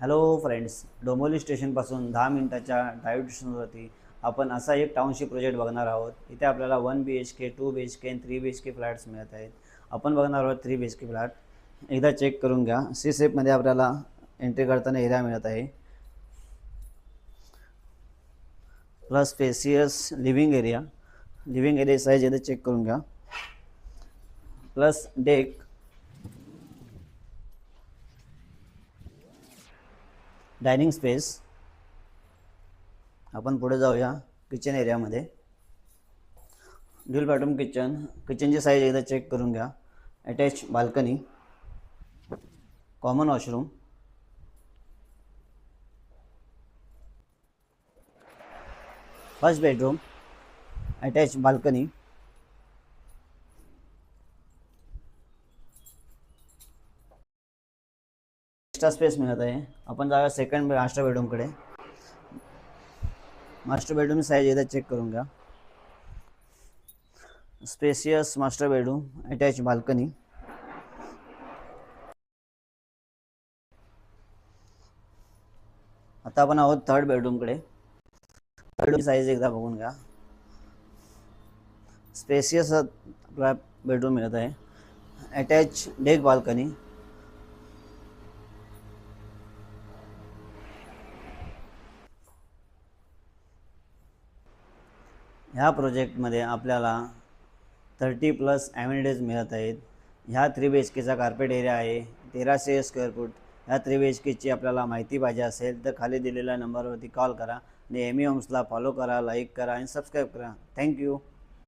Hello friends, Dombivli स्टेशनपासून 10 मिनिटाच्या drive डिस्टन्सवरती आपण असा एक टाउनशिप प्रोजेक्ट बघणार आहोत. इथे आपल्याला 1 BHK, 2 BHK आणि 3 BHK फ्लॅट्स मिळत आहेत. आपण बघणार आहोत 3 BHK फ्लॅट. एकदा चेक करून घ्या. सी सेपमध्ये आपल्याला एंट्री करताना एरिया मिळत आहे, plus spacious living area size एकदा चेक करून घ्या, प्लस डेक, डायनिंग स्पेस. आपण पुढे जाऊया किचन एरियामध्ये. ड्युअल बेडरूम किचनची साईज एकदा चेक करून घ्या. Attach balcony, common washroom, first bedroom, attach balcony, extra space मिळत आहे. आपण जाऊया सेकंड मास्टर बेडरूमकडे. मास्टर बेडरूम साईज एकदा चेक करून घ्या. Spacious master bedroom, attach balcony. आता आपण आहोत थर्ड बेडरूमकडे. बेडरूम साईज एकदा बघून घ्या. स्पेसियस आपला बेडरूम मिळत आहे. Attach deck balcony. ह्या प्रोजेक्टमध्ये आपल्याला 30+ ॲम्युनिटीज मिळत आहेत. ह्या 3 BHKचा कार्पेट एरिया आहे 1300 स्क्वेअर फूट. ह्या 3 BHKची आपल्याला माहिती पाहिजे असेल तर खाली दिलेल्या नंबरवरती कॉल करा आणि एमी होम्सला फॉलो करा, लाईक करा आणि सबस्क्राईब करा. थँक्यू.